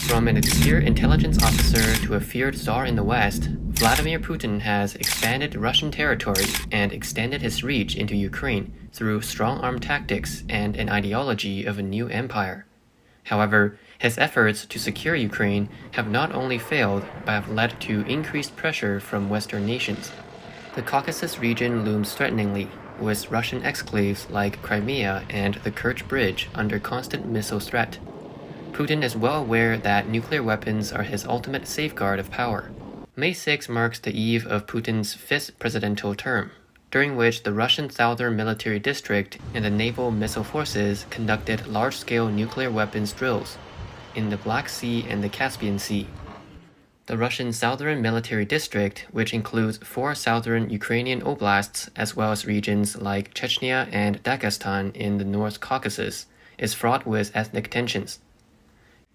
From an obscure intelligence officer to a feared czar in the West, Vladimir Putin has expanded Russian territory and extended his reach into Ukraine through strong-arm tactics and an ideology of a new empire. However, his efforts to secure Ukraine have not only failed, but have led to increased pressure from Western nations. The Caucasus region looms threateningly, with Russian exclaves like Crimea and the Kerch Bridge under constant missile threat. Putin is well aware that nuclear weapons are his ultimate safeguard of power. May 6 marks the eve of Putin's fifth presidential term, during which the Russian Southern Military District and the naval missile forces conducted large-scale nuclear weapons drills in the Black Sea and the Caspian Sea. The Russian Southern Military District, which includes 4 southern Ukrainian oblasts as well as regions like Chechnya and Dagestan in the North Caucasus, is fraught with ethnic tensions.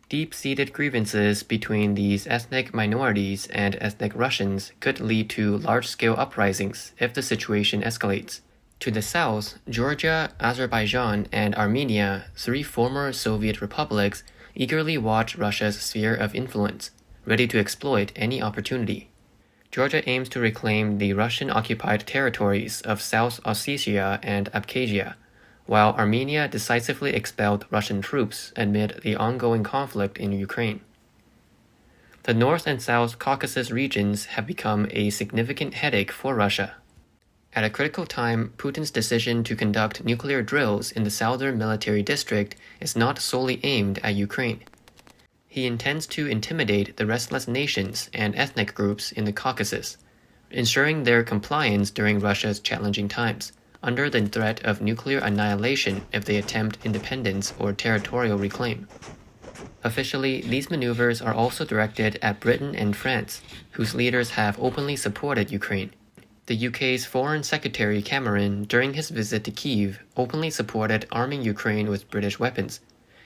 Deep-seated grievances between these ethnic minorities and ethnic Russians could lead to large-scale uprisings if the situation escalates. To the south, Georgia, Azerbaijan, and Armenia, 3 former Soviet republics, eagerly watch Russia's sphere of influence, ready to exploit any opportunity. Georgia aims to reclaim the Russian-occupied territories of South Ossetia and Abkhazia, while Armenia decisively expelled Russian troops amid the ongoing conflict in Ukraine. The North and South Caucasus regions have become a significant headache for Russia. At a critical time, Putin's decision to conduct nuclear drills in the Southern Military District is not solely aimed at Ukraine. He intends to intimidate the restless nations and ethnic groups in the Caucasus, ensuring their compliance during Russia's challenging times, under the threat of nuclear annihilation if they attempt independence or territorial reclaim. Officially, these maneuvers are also directed at Britain and France, whose leaders have openly supported Ukraine. The UK's Foreign Secretary Cameron, during his visit to Kyiv, openly supported arming Ukraine with British weapons,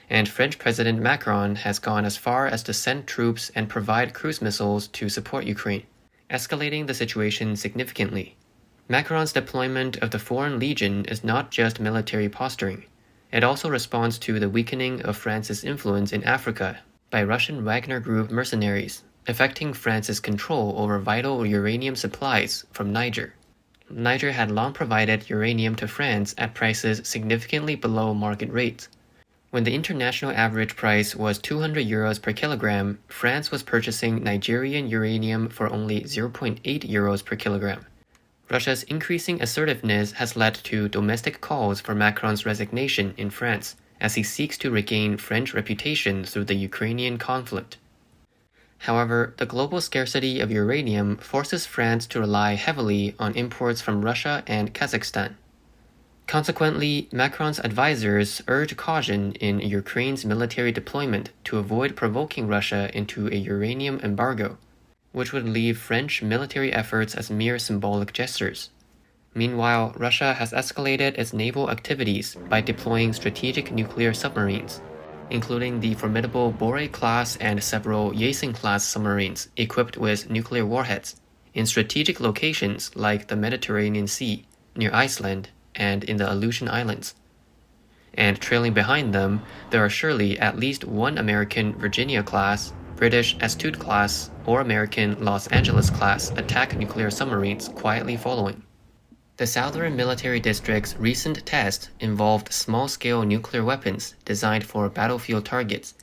and French President Macron has gone as far as to send troops and provide cruise missiles to support Ukraine, escalating the situation significantly. Macron's deployment of the Foreign Legion is not just military posturing. It also responds to the weakening of France's influence in Africa by Russian Wagner Group mercenaries, affecting France's control over vital uranium supplies from Niger. Niger had long provided uranium to France at prices significantly below market rates. When the international average price was €200 per kilogram, France was purchasing Nigerian uranium for only €0.8 per kilogram. Russia's increasing assertiveness has led to domestic calls for Macron's resignation in France as he seeks to regain French reputation through the Ukrainian conflict. However, the global scarcity of uranium forces France to rely heavily on imports from Russia and Kazakhstan. Consequently, Macron's advisors urge caution in Ukraine's military deployment to avoid provoking Russia into a uranium embargo, which would leave French military efforts as mere symbolic gestures. Meanwhile, Russia has escalated its naval activities by deploying strategic nuclear submarines, including the formidable Bore-class and several Yeltsin-class submarines equipped with nuclear warheads, in strategic locations like the Mediterranean Sea, near Iceland, and in the Aleutian Islands. And trailing behind them, there are surely at least one American Virginia-class, British Astute-class, or American Los Angeles-class attack nuclear submarines quietly following. The Southern Military District's recent test involved small-scale nuclear weapons designed for battlefield targets,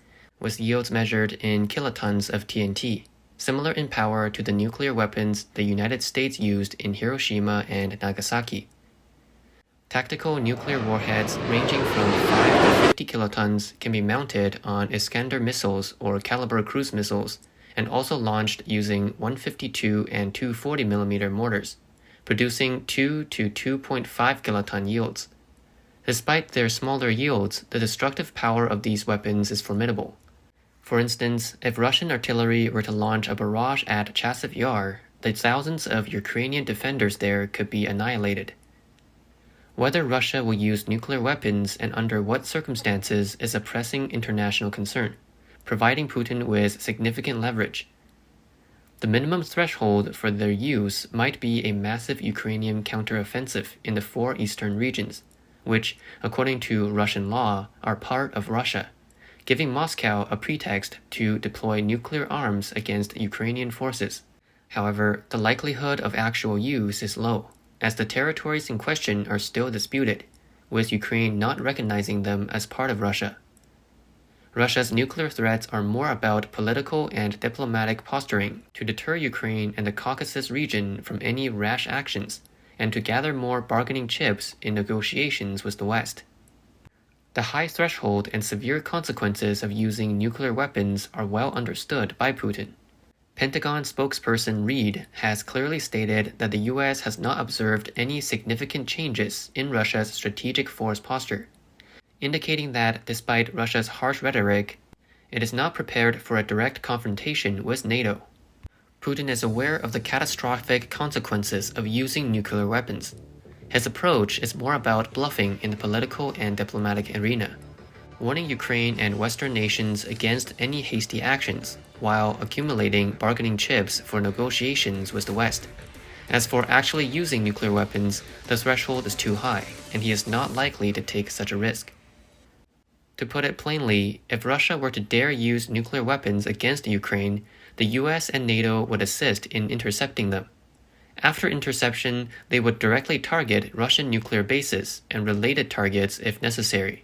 with yields measured in kilotons of TNT, similar in power to the nuclear weapons the United States used in Hiroshima and Nagasaki. Tactical nuclear warheads ranging from 5 to 50 kilotons can be mounted on Iskander missiles or Caliber cruise missiles, and also launched using 152 and 240mm mortars, producing 2 to 2.5 kiloton yields. Despite their smaller yields, the destructive power of these weapons is formidable. For instance, if Russian artillery were to launch a barrage at Chasiv Yar, the thousands of Ukrainian defenders there could be annihilated. Whether Russia will use nuclear weapons and under what circumstances is a pressing international concern, providing Putin with significant leverage. The minimum threshold for their use might be a massive Ukrainian counteroffensive in the 4 eastern regions, which, according to Russian law, are part of Russia, giving Moscow a pretext to deploy nuclear arms against Ukrainian forces. However, the likelihood of actual use is low, as the territories in question are still disputed, with Ukraine not recognizing them as part of Russia. Russia's nuclear threats are more about political and diplomatic posturing to deter Ukraine and the Caucasus region from any rash actions, and to gather more bargaining chips in negotiations with the West. The high threshold and severe consequences of using nuclear weapons are well understood by Putin. Pentagon spokesperson Reid has clearly stated that the US has not observed any significant changes in Russia's strategic force posture, indicating that despite Russia's harsh rhetoric, it is not prepared for a direct confrontation with NATO. Putin is aware of the catastrophic consequences of using nuclear weapons. His approach is more about bluffing in the political and diplomatic arena, warning Ukraine and Western nations against any hasty actions, while accumulating bargaining chips for negotiations with the West. As for actually using nuclear weapons, the threshold is too high, and he is not likely to take such a risk. To put it plainly, if Russia were to dare use nuclear weapons against Ukraine, the US and NATO would assist in intercepting them. After interception, they would directly target Russian nuclear bases and related targets if necessary.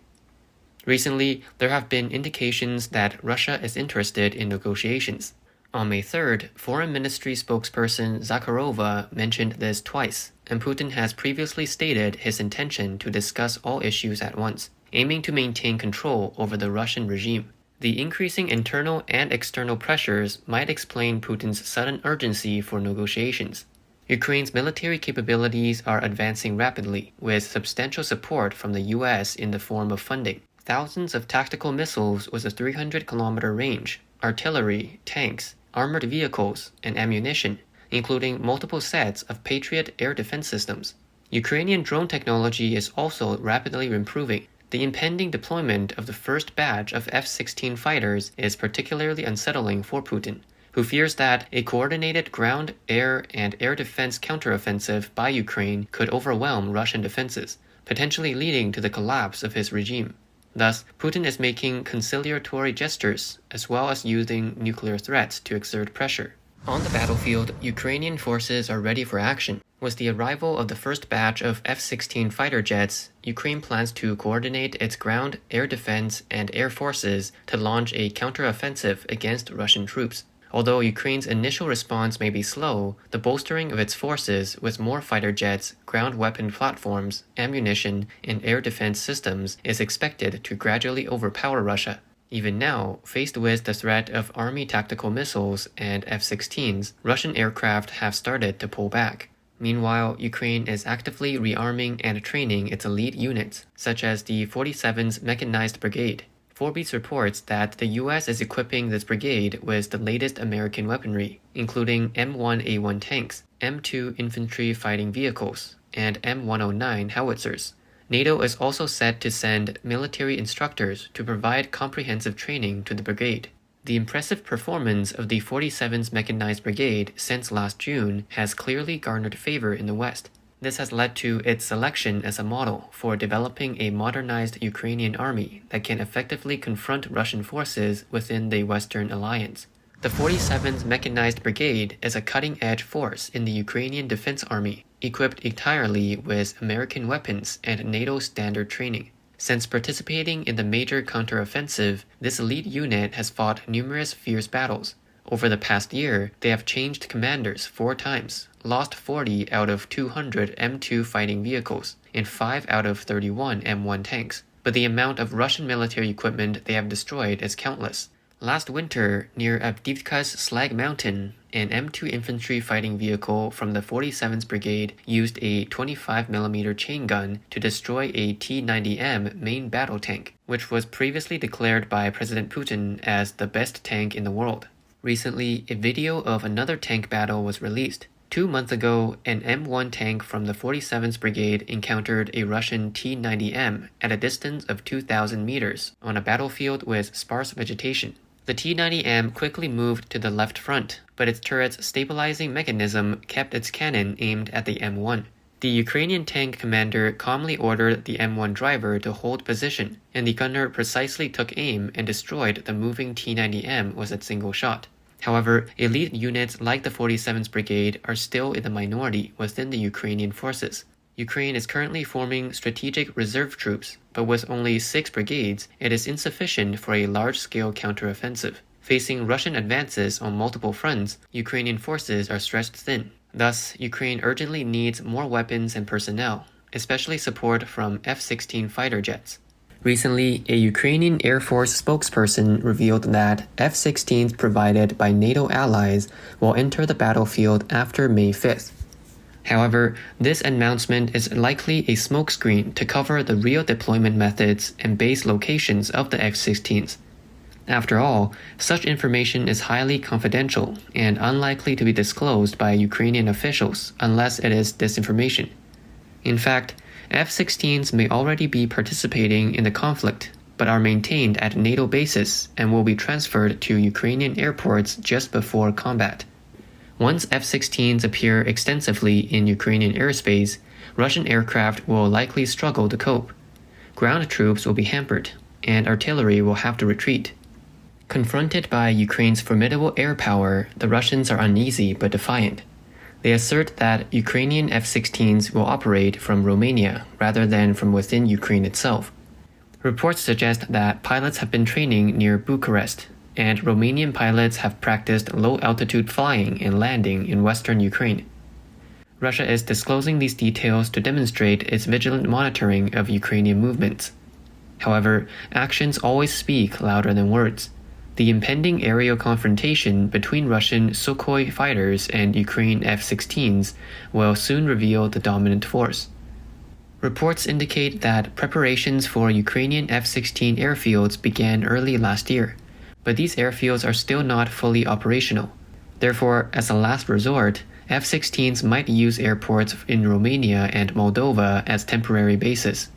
Recently, there have been indications that Russia is interested in negotiations. On May 3rd, Foreign Ministry spokesperson Zakharova mentioned this twice, and Putin has previously stated his intention to discuss all issues at once, aiming to maintain control over the Russian regime. The increasing internal and external pressures might explain Putin's sudden urgency for negotiations. Ukraine's military capabilities are advancing rapidly, with substantial support from the US in the form of funding. Thousands of tactical missiles with a 300-kilometer range, artillery, tanks, armored vehicles, and ammunition, including multiple sets of Patriot air defense systems. Ukrainian drone technology is also rapidly improving. The impending deployment of the first batch of F-16 fighters is particularly unsettling for Putin, who fears that a coordinated ground, air, and air defense counteroffensive by Ukraine could overwhelm Russian defenses, potentially leading to the collapse of his regime. Thus, Putin is making conciliatory gestures, as well as using nuclear threats to exert pressure. On the battlefield, Ukrainian forces are ready for action. With the arrival of the first batch of F-16 fighter jets, Ukraine plans to coordinate its ground, air defense, and air forces to launch a counteroffensive against Russian troops. Although Ukraine's initial response may be slow, the bolstering of its forces with more fighter jets, ground weapon platforms, ammunition, and air defense systems is expected to gradually overpower Russia. Even now, faced with the threat of Army tactical missiles and F-16s, Russian aircraft have started to pull back. Meanwhile, Ukraine is actively rearming and training its elite units, such as the 47th Mechanized Brigade. Forbes reports that the U.S. is equipping this brigade with the latest American weaponry, including M1A1 tanks, M2 infantry fighting vehicles, and M109 howitzers. NATO is also set to send military instructors to provide comprehensive training to the brigade. The impressive performance of the 47th Mechanized Brigade since last June has clearly garnered favor in the West. This has led to its selection as a model for developing a modernized Ukrainian army that can effectively confront Russian forces within the Western alliance. The 47th Mechanized Brigade is a cutting-edge force in the Ukrainian Defense Army, equipped entirely with American weapons and NATO standard training. Since participating in the major counteroffensive, this elite unit has fought numerous fierce battles. Over the past year, they have changed commanders 4 times, lost 40 out of 200 M2 fighting vehicles, and 5 out of 31 M1 tanks. But the amount of Russian military equipment they have destroyed is countless. Last winter, near Avdiivka's Slag Mountain, an M2 infantry fighting vehicle from the 47th Brigade used a 25mm chain gun to destroy a T-90M main battle tank, which was previously declared by President Putin as the best tank in the world. Recently, a video of another tank battle was released. 2 months ago, an M1 tank from the 47th Brigade encountered a Russian T-90M at a distance of 2,000 meters on a battlefield with sparse vegetation. The T-90M quickly moved to the left front, but its turret's stabilizing mechanism kept its cannon aimed at the M1. The Ukrainian tank commander calmly ordered the M1 driver to hold position, and the gunner precisely took aim and destroyed the moving T-90M with a single shot. However, elite units like the 47th Brigade are still in the minority within the Ukrainian forces. Ukraine is currently forming strategic reserve troops, but with only 6 brigades, it is insufficient for a large-scale counteroffensive. Facing Russian advances on multiple fronts, Ukrainian forces are stretched thin. Thus, Ukraine urgently needs more weapons and personnel, especially support from F-16 fighter jets. Recently, a Ukrainian Air Force spokesperson revealed that F-16s provided by NATO allies will enter the battlefield after May 5th. However, this announcement is likely a smokescreen to cover the real deployment methods and base locations of the F-16s. After all, such information is highly confidential and unlikely to be disclosed by Ukrainian officials unless it is disinformation. In fact, F-16s may already be participating in the conflict, but are maintained at NATO bases and will be transferred to Ukrainian airports just before combat. Once F-16s appear extensively in Ukrainian airspace, Russian aircraft will likely struggle to cope. Ground troops will be hampered, and artillery will have to retreat. Confronted by Ukraine's formidable air power, the Russians are uneasy but defiant. They assert that Ukrainian F-16s will operate from Romania rather than from within Ukraine itself. Reports suggest that pilots have been training near Bucharest, and Romanian pilots have practiced low-altitude flying and landing in western Ukraine. Russia is disclosing these details to demonstrate its vigilant monitoring of Ukrainian movements. However, actions always speak louder than words. The impending aerial confrontation between Russian Sukhoi fighters and Ukraine F-16s will soon reveal the dominant force. Reports indicate that preparations for Ukrainian F-16 airfields began early last year, but these airfields are still not fully operational. Therefore, as a last resort, F-16s might use airports in Romania and Moldova as temporary bases.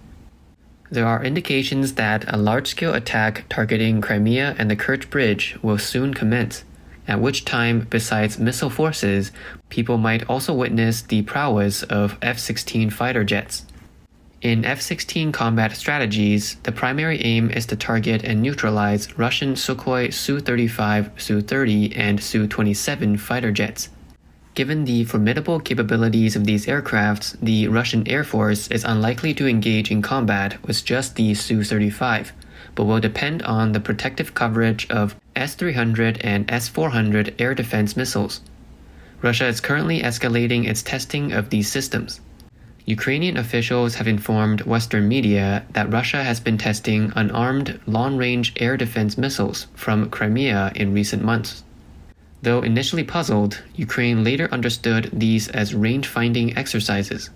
There are indications that a large-scale attack targeting Crimea and the Kerch Bridge will soon commence, at which time, besides missile forces, people might also witness the prowess of F-16 fighter jets. In F-16 combat strategies, the primary aim is to target and neutralize Russian Sukhoi Su-35, Su-30, and Su-27 fighter jets. Given the formidable capabilities of these aircraft, the Russian Air Force is unlikely to engage in combat with just the Su-35, but will depend on the protective coverage of S-300 and S-400 air defense missiles. Russia is currently escalating its testing of these systems. Ukrainian officials have informed Western media that Russia has been testing unarmed long-range air defense missiles from Crimea in recent months. Though initially puzzled, Ukraine later understood these as range-finding exercises.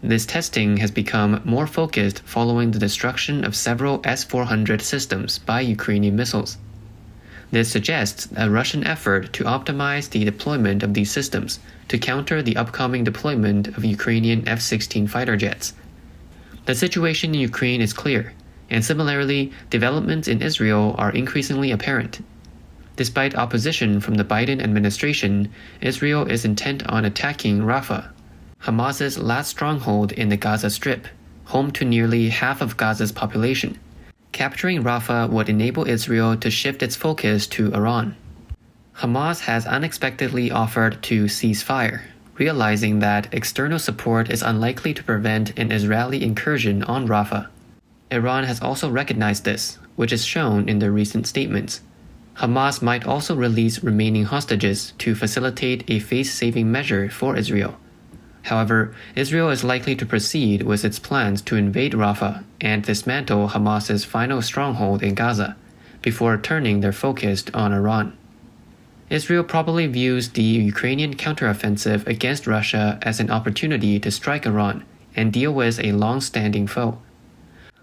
This testing has become more focused following the destruction of several S-400 systems by Ukrainian missiles. This suggests a Russian effort to optimize the deployment of these systems to counter the upcoming deployment of Ukrainian F-16 fighter jets. The situation in Ukraine is clear, and similarly, developments in Israel are increasingly apparent. Despite opposition from the Biden administration, Israel is intent on attacking Rafah, Hamas's last stronghold in the Gaza Strip, home to nearly half of Gaza's population. Capturing Rafah would enable Israel to shift its focus to Iran. Hamas has unexpectedly offered to cease fire, realizing that external support is unlikely to prevent an Israeli incursion on Rafah. Iran has also recognized this, which is shown in their recent statements. Hamas might also release remaining hostages to facilitate a face-saving measure for Israel. However, Israel is likely to proceed with its plans to invade Rafah and dismantle Hamas's final stronghold in Gaza, before turning their focus on Iran. Israel probably views the Ukrainian counteroffensive against Russia as an opportunity to strike Iran and deal with a long-standing foe.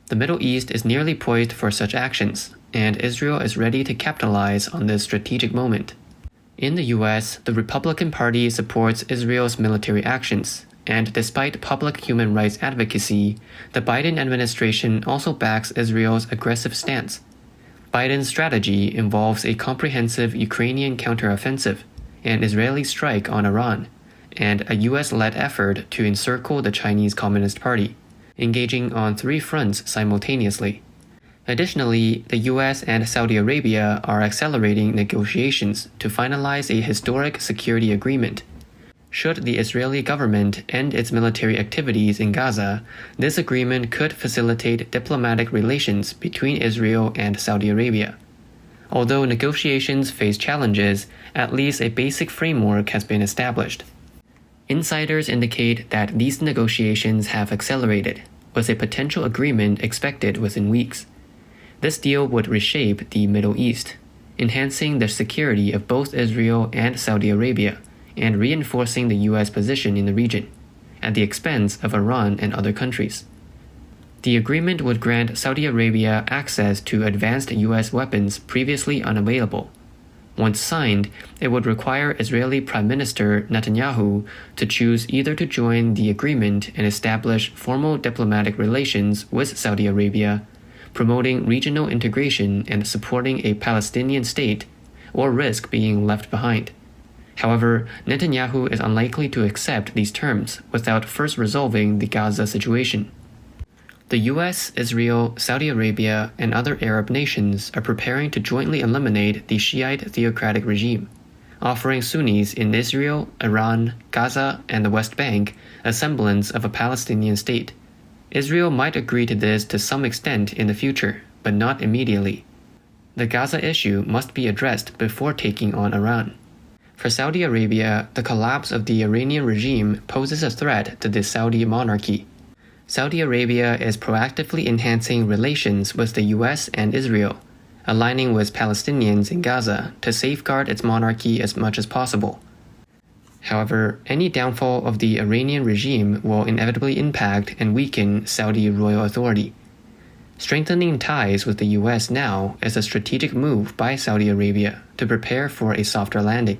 The Middle East is nearly poised for such actions, and Israel is ready to capitalize on this strategic moment. In the US, the Republican Party supports Israel's military actions, and despite public human rights advocacy, the Biden administration also backs Israel's aggressive stance. Biden's strategy involves a comprehensive Ukrainian counteroffensive, an Israeli strike on Iran, and a US-led effort to encircle the Chinese Communist Party, engaging on 3 fronts simultaneously. Additionally, the US and Saudi Arabia are accelerating negotiations to finalize a historic security agreement. Should the Israeli government end its military activities in Gaza, this agreement could facilitate diplomatic relations between Israel and Saudi Arabia. Although negotiations face challenges, at least a basic framework has been established. Insiders indicate that these negotiations have accelerated, with a potential agreement expected within weeks. This deal would reshape the Middle East, enhancing the security of both Israel and Saudi Arabia, and reinforcing the US position in the region, at the expense of Iran and other countries. The agreement would grant Saudi Arabia access to advanced US weapons previously unavailable. Once signed, it would require Israeli Prime Minister Netanyahu to choose either to join the agreement and establish formal diplomatic relations with Saudi Arabia, promoting regional integration and supporting a Palestinian state, or risk being left behind. However, Netanyahu is unlikely to accept these terms without first resolving the Gaza situation. The US, Israel, Saudi Arabia, and other Arab nations are preparing to jointly eliminate the Shiite theocratic regime, offering Sunnis in Israel, Iran, Gaza, and the West Bank a semblance of a Palestinian state. Israel might agree to this to some extent in the future, but not immediately. The Gaza issue must be addressed before taking on Iran. For Saudi Arabia, the collapse of the Iranian regime poses a threat to the Saudi monarchy. Saudi Arabia is proactively enhancing relations with the US and Israel, aligning with Palestinians in Gaza to safeguard its monarchy as much as possible. However, any downfall of the Iranian regime will inevitably impact and weaken Saudi royal authority. Strengthening ties with the US now is a strategic move by Saudi Arabia to prepare for a softer landing.